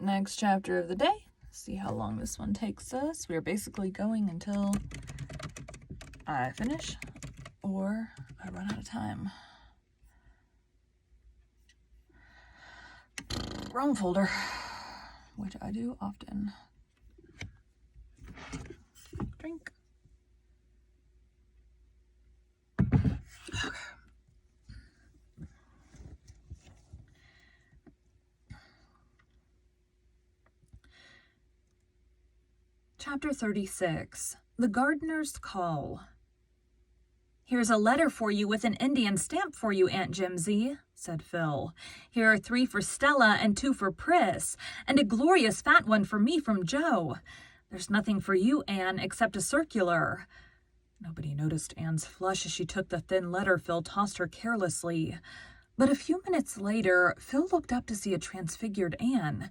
next chapter of the day. See how long this one takes us. We are basically going until I finish or I run out of time. Wrong folder, which I do often. Drink. Okay. Chapter 36. The Gardener's Call. "Here's a letter for you with an Indian stamp for you, Aunt Jimsy," said Phil. "Here are 3 for Stella and 2 for Pris, and a glorious fat one for me from Joe. There's nothing for you, Anne, except a circular." Nobody noticed Anne's flush as she took the thin letter Phil tossed her carelessly. But a few minutes later, Phil looked up to see a transfigured Anne.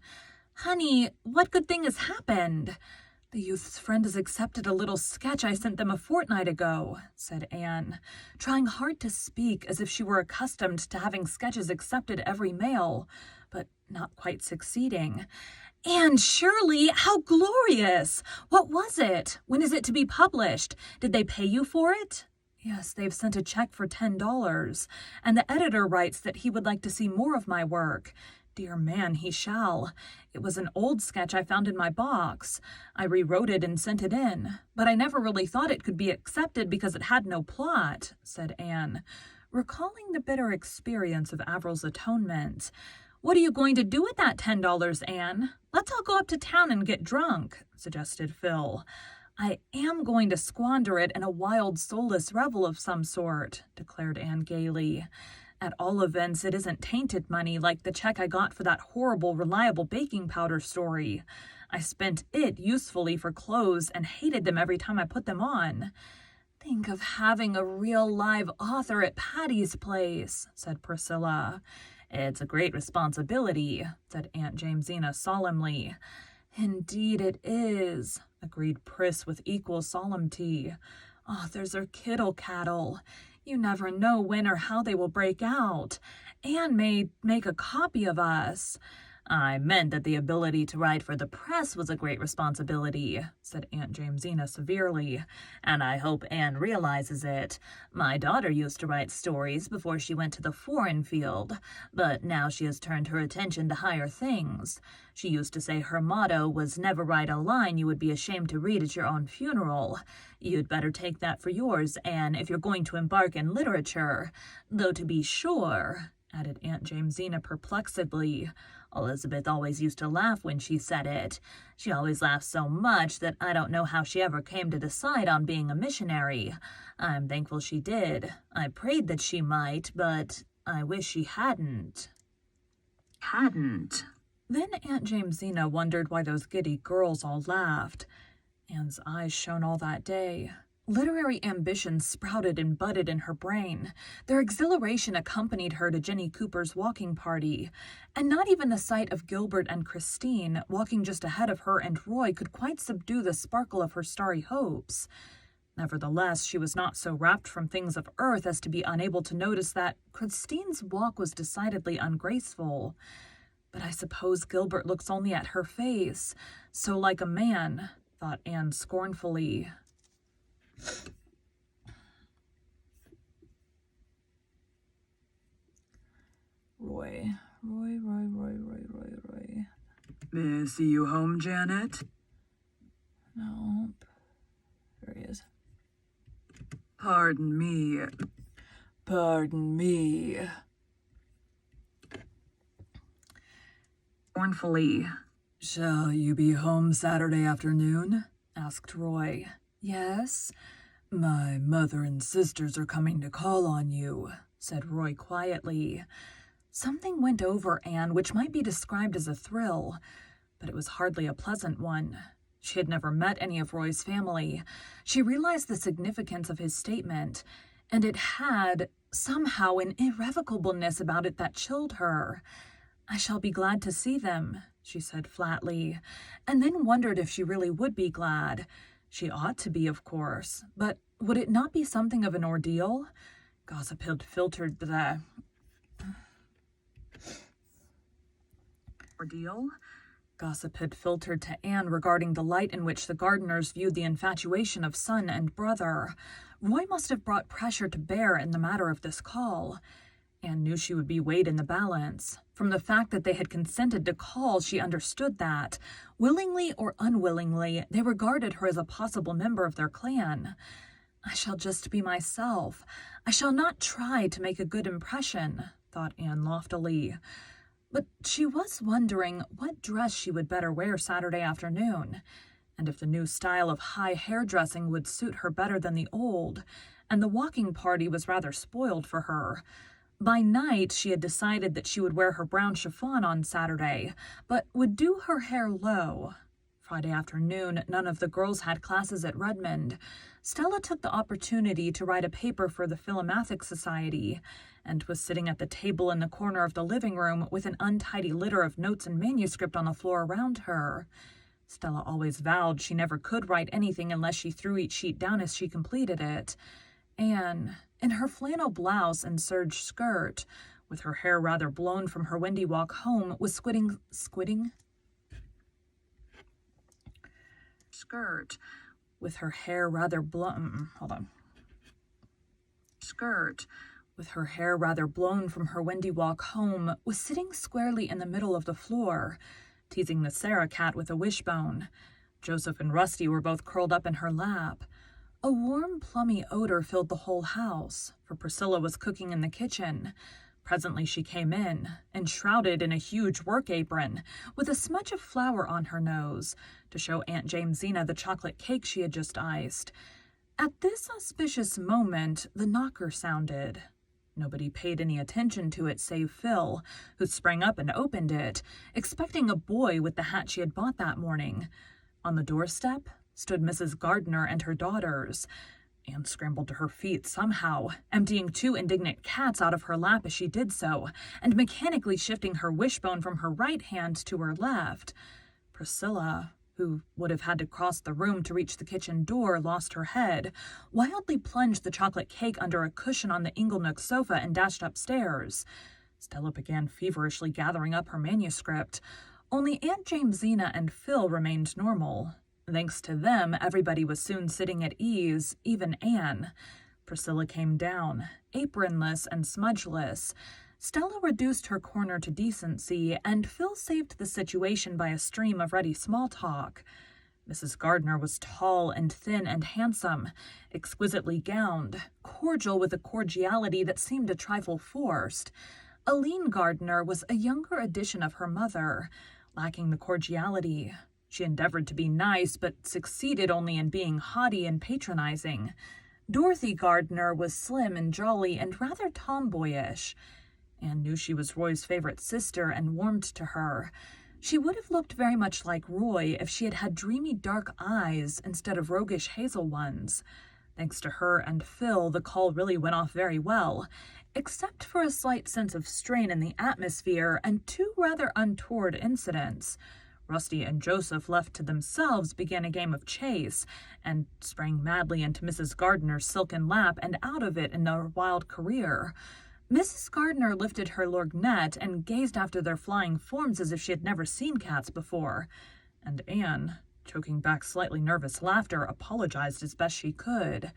"Honey, what good thing has happened?" "The youth's friend has accepted a little sketch I sent them a fortnight ago," said Anne, trying hard to speak as if she were accustomed to having sketches accepted every mail, but not quite succeeding. "Anne Shirley, how glorious! What was it? When is it to be published? Did they pay you for it?" "Yes, they've sent a check for $10, and the editor writes that he would like to see more of my work. Dear man, he shall. It was an old sketch I found in my box. I rewrote it and sent it in, but I never really thought it could be accepted because it had no plot," said Anne, recalling the bitter experience of Avril's atonement. "What are you going to do with that $10, Anne? Let's all go up to town and get drunk," suggested Phil. "I am going to squander it in a wild, soulless revel of some sort," declared Anne gaily. "At all events, it isn't tainted money like the check I got for that horrible reliable baking powder story. I spent it usefully for clothes and hated them every time I put them on." "Think of having a real live author at Patty's Place," said Priscilla. "It's a great responsibility," said Aunt Jamesina solemnly. "Indeed it is," agreed Pris with equal solemnity. "Authors are kittle cattle. You never know when or how they will break out. Anne may make a copy of us." "I meant that the ability to write for the press was a great responsibility," said Aunt Jamesina severely, "and I hope Anne realizes it. My daughter used to write stories before she went to the foreign field, but now she has turned her attention to higher things. She used to say her motto was never write a line you would be ashamed to read at your own funeral. You'd better take that for yours, Anne, if you're going to embark in literature. Though to be sure," added Aunt Jamesina perplexedly, "Elizabeth always used to laugh when she said it. She always laughed so much that I don't know how she ever came to decide on being a missionary. I'm thankful she did. I prayed that she might, but I wish she hadn't." Then Aunt Jamesina wondered why those giddy girls all laughed. Anne's eyes shone all that day. Literary ambitions sprouted and budded in her brain. Their exhilaration accompanied her to Jenny Cooper's walking party, and not even the sight of Gilbert and Christine walking just ahead of her and Roy could quite subdue the sparkle of her starry hopes. Nevertheless, she was not so rapt from things of earth as to be unable to notice that Christine's walk was decidedly ungraceful. "But I suppose Gilbert looks only at her face. So like a man," thought Anne scornfully. Roy. "May I see you home, Janet?" Nope. There he is. Pardon me. Scornfully. "Shall you be home Saturday afternoon?" asked Roy. "Yes." "My mother and sisters are coming to call on you," said Roy quietly. Something went over Anne which might be described as a thrill, but it was hardly a pleasant one. She had never met any of Roy's family. She realized the significance of his statement, and it had, somehow, an irrevocableness about it that chilled her. "I shall be glad to see them," she said flatly, and then wondered if she really would be glad. She ought to be, of course, but would it not be something of an ordeal? Gossip had filtered Ordeal? Gossip had filtered to Anne regarding the light in which the Gardiners viewed the infatuation of son and brother. Roy must have brought pressure to bear in the matter of this call. Anne knew she would be weighed in the balance. From the fact that they had consented to call, she understood that, willingly or unwillingly, they regarded her as a possible member of their clan. I shall just be myself. I shall not try to make a good impression, thought Anne loftily. But she was wondering what dress she would better wear Saturday afternoon, and if the new style of high hairdressing would suit her better than the old, and the walking party was rather spoiled for her. By night, she had decided that she would wear her brown chiffon on Saturday, but would do her hair low. Friday afternoon, none of the girls had classes at Redmond. Stella took the opportunity to write a paper for the Philomathic Society, and was sitting at the table in the corner of the living room with an untidy litter of notes and manuscript on the floor around her. Stella always vowed she never could write anything unless she threw each sheet down as she completed it. Anne, in her flannel blouse and serge skirt, with her hair rather blown from her windy walk home, was skirt, with her hair rather blown from her windy walk home, was sitting squarely in the middle of the floor, teasing the Sarah cat with a wishbone. Joseph and Rusty were both curled up in her lap. A warm, plummy odor filled the whole house, for Priscilla was cooking in the kitchen. Presently she came in, enshrouded in a huge work apron, with a smudge of flour on her nose, to show Aunt Jamesina the chocolate cake she had just iced. At this auspicious moment, the knocker sounded. Nobody paid any attention to it save Phil, who sprang up and opened it, expecting a boy with the hat she had bought that morning. On the doorstep stood Mrs. Gardiner and her daughters. Anne scrambled to her feet somehow, emptying 2 indignant cats out of her lap as she did so, and mechanically shifting her wishbone from her right hand to her left. Priscilla, who would have had to cross the room to reach the kitchen door, lost her head, wildly plunged the chocolate cake under a cushion on the Inglenook sofa, and dashed upstairs. Stella began feverishly gathering up her manuscript. Only Aunt Jamesina and Phil remained normal. Thanks to them, everybody was soon sitting at ease, even Anne. Priscilla came down, apronless and smudgeless. Stella reduced her corner to decency, and Phil saved the situation by a stream of ready small talk. Mrs. Gardiner was tall and thin and handsome, exquisitely gowned, cordial with a cordiality that seemed a trifle forced. Aline Gardiner was a younger edition of her mother, lacking the cordiality. She endeavored to be nice, but succeeded only in being haughty and patronizing. Dorothy Gardiner was slim and jolly and rather tomboyish. Anne knew she was Roy's favorite sister and warmed to her. She would have looked very much like Roy if she had had dreamy dark eyes instead of roguish hazel ones. Thanks to her and Phil, the call really went off very well, except for a slight sense of strain in the atmosphere and 2 rather untoward incidents. Rusty and Joseph, left to themselves, began a game of chase, and sprang madly into Mrs. Gardiner's silken lap and out of it in a wild career. Mrs. Gardiner lifted her lorgnette and gazed after their flying forms as if she had never seen cats before, and Anne, choking back slightly nervous laughter, apologized as best she could.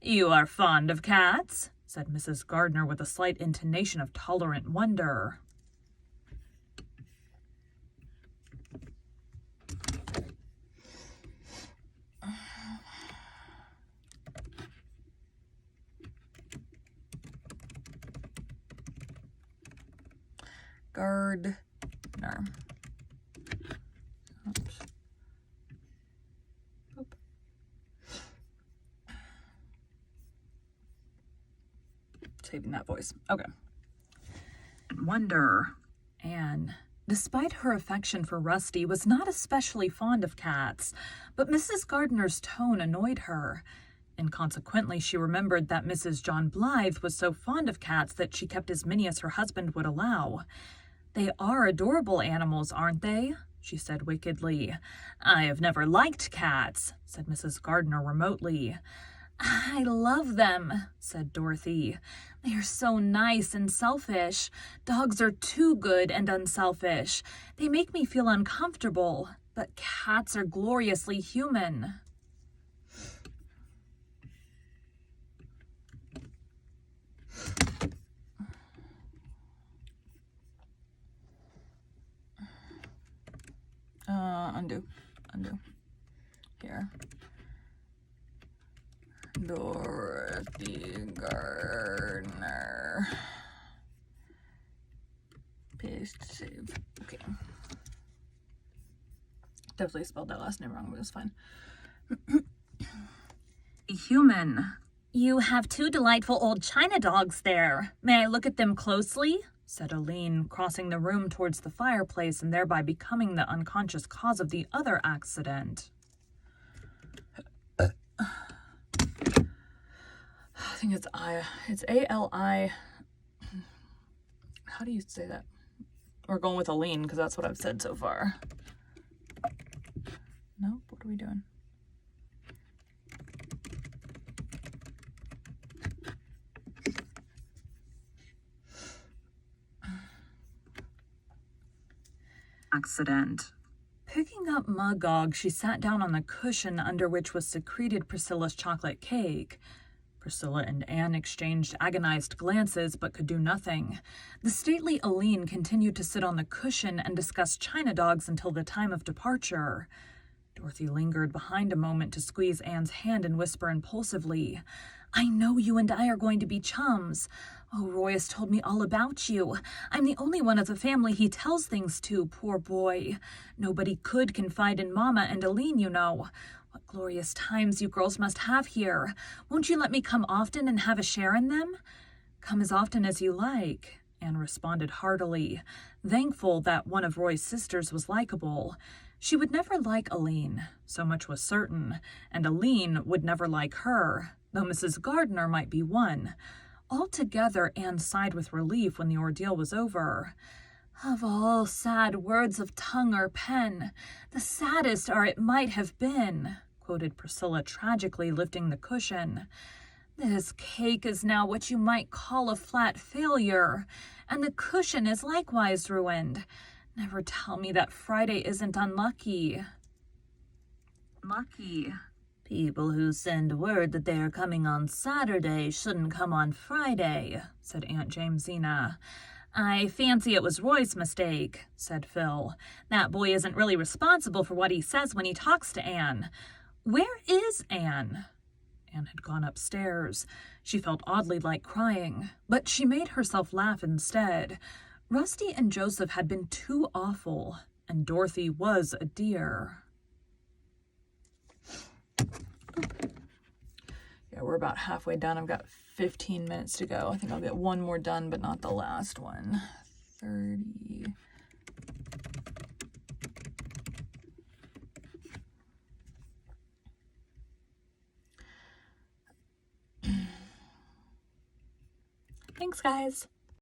"You are fond of cats?" said Mrs. Gardiner with a slight intonation of tolerant wonder. Gardner. Oops. Oop. Saving that voice. Okay. Wonder. Anne, despite her affection for Rusty, was not especially fond of cats, but Mrs. Gardiner's tone annoyed her. Inconsequently, she remembered that Mrs. John Blythe was so fond of cats that she kept as many as her husband would allow. "They are adorable animals, aren't they?" she said wickedly. "I have never liked cats," said Mrs. Gardiner remotely. I love them, said Dorothy. They are so nice and selfish. Dogs are too good and unselfish. They make me feel uncomfortable, but cats are gloriously human. Undo. Here. Dorothy Gardner. Paste, save. Okay. Definitely spelled that last name wrong, but it's fine. Human. You have 2 delightful old China dogs there. May I look at them closely? Said Aline, crossing the room towards the fireplace and thereby becoming the unconscious cause of the other accident. I think it's A-L-I. How do you say that? We're going with Aline because that's what I've said so far. Nope, what are we doing? Accident. Picking up Magog, she sat down on the cushion under which was secreted Priscilla's chocolate cake. Priscilla and Anne exchanged agonized glances but could do nothing. The stately Aline continued to sit on the cushion and discuss China dogs until the time of departure. Dorothy lingered behind a moment to squeeze Anne's hand and whisper impulsively, I know you and I are going to be chums. Oh, Roy has told me all about you. I'm the only one of the family he tells things to, poor boy. Nobody could confide in Mama and Aline, you know. What glorious times you girls must have here. Won't you let me come often and have a share in them? Come as often as you like, Anne responded heartily, thankful that one of Roy's sisters was likable. She would never like Aline, so much was certain, and Aline would never like her, though Mrs. Gardner might be one. Altogether, Anne sighed with relief when the ordeal was over. Of all sad words of tongue or pen, the saddest are it might have been, quoted Priscilla tragically, lifting the cushion. This cake is now what you might call a flat failure, and the cushion is likewise ruined. Never tell me that Friday isn't unlucky. Lucky. People who send word that they are coming on Saturday shouldn't come on Friday, said Aunt Jamesina. I fancy it was Roy's mistake, said Phil. That boy isn't really responsible for what he says when he talks to Anne. Where is Anne? Anne had gone upstairs. She felt oddly like crying, but she made herself laugh instead. Rusty and Joseph had been too awful, and Dorothy was a dear. Yeah, we're about halfway done. I've got 15 minutes to go. I think I'll get one more done, but not the last one. 30. Thanks, guys.